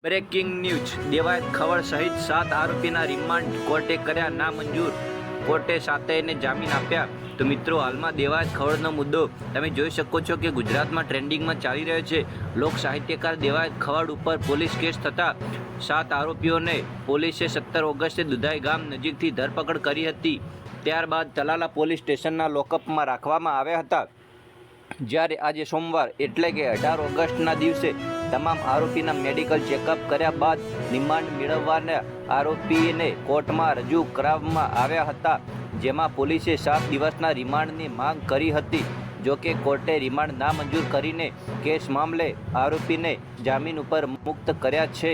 Breaking news Devayat Khavad સહિત 7 આરોપીના remand કોર્ટે કર્યા નામંજૂર। કોર્ટે 7ને જામીન આપ્યા। તો મિત્રો, હાલમાં દેવાયત ખવડનો મુદ્દો તમે જોઈ શકો છો કે ગુજરાતમાં ટ્રેન્ડિંગમાં ચાલી રહ્યો છે। લોક સાહિત્યકાર દેવાયત ખવડ ઉપર પોલીસ કેસ થતા 7 આરોપીઓને પોલીસે 17 ઓગસ્ટે દુધાઈ ગામ નજીકથી ધરપકડ કરી હતી। ત્યારબાદ તલાલા પોલીસ સ્ટેશનના લોકઅપમાં રાખવામાં આવ્યા હતા। જ્યારે આજે સોમવાર એટલે કે 18 ઓગસ્ટના દિવસે તમામ આરોપીના મેડિકલ ચેકઅપ કર્યા બાદ રિમાન્ડ મેળવવાના આરોપીને કોર્ટમાં રજૂ કરવામાં આવ્યા હતા, જેમાં પોલીસે 7 દિવસના રિમાન્ડની માંગ કરી હતી। જોકે કોર્ટે રિમાન્ડ નામંજૂર કરીને કેસ મામલે આરોપીને જામીન ઉપર મુક્ત કર્યા છે।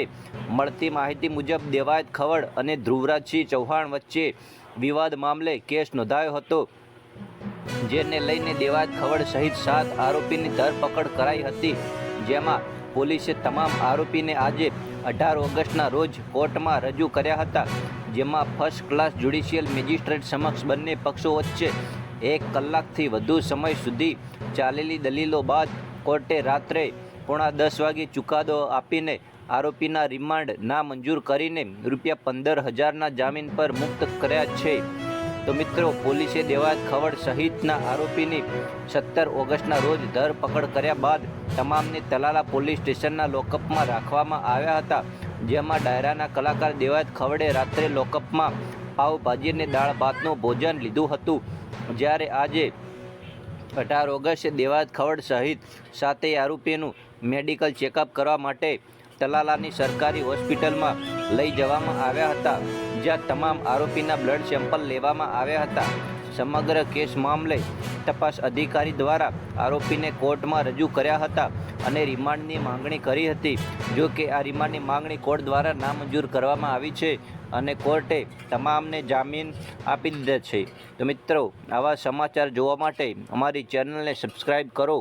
મળતી માહિતી મુજબ દેવાયત ખવડ અને ધ્રુવરાજસિંહ ચૌહાણ વચ્ચે વિવાદ મામલે કેસ નોંધાયો હતો, જેને લઈને દેવાયત ખવડ સહિત 7 આરોપીની ધરપકડ કરાઈ હતી। જેમાં પોલીસે તમામ આરોપીને આજે 18 ઓગસ્ટના રોજ કોર્ટમાં રજૂ કર્યા હતા, જેમાં ફર્સ્ટ ક્લાસ જ્યુડિશિયલ મેજિસ્ટ્રેટ સમક્ષ બંને પક્ષો વચ્ચે 1 કલાકથી વધુ સમય સુધી ચાલેલી દલીલો બાદ કોર્ટે રાત્રે 9:30 વાગે ચુકાદો આપીને આરોપીના રિમાન્ડ નામંજૂર કરીને ₹15,000ના જામીન પર મુક્ત કર્યા છે। તો મિત્રો, પોલીસે દેવાયત ખવડ સહિતના આરોપીની 17 ઓગસ્ટના રોજ ધરપકડ કર્યા બાદ તમામને તલાલા પોલીસ સ્ટેશનના લોકઅપમાં રાખવામાં આવ્યા હતા, જેમાં ડાયરાના કલાકાર દેવાયત ખવડે રાત્રે લોકઅપમાં પાવભાજી અને દાળ ભાતનું ભોજન લીધું હતું। જ્યારે આજે 18 ઓગસ્ટે દેવાયત ખવડ સહિત 7 આરોપીનું મેડિકલ ચેકઅપ કરવા માટે તલાલાની સરકારી હોસ્પિટલમાં લઈ જવામાં આવ્યા હતા, જ્યાં તમામ આરોપીના બ્લડ સેમ્પલ લેવામાં આવ્યા હતા। સમગ્ર કેસ મામલે તપાસ અધિકારી દ્વારા આરોપીને કોર્ટમાં રજૂ કર્યા હતા અને રિમાન્ડની માંગણી કરી હતી। જો કે આ રિમાન્ડની માંગણી કોર્ટ દ્વારા નામંજૂર કરવામાં આવી છે અને કોર્ટે તમામને જામીન આપી દીધા છે। તો મિત્રો, આવા સમાચાર જોવા માટે અમારી ચેનલને સબસ્ક્રાઈબ કરો।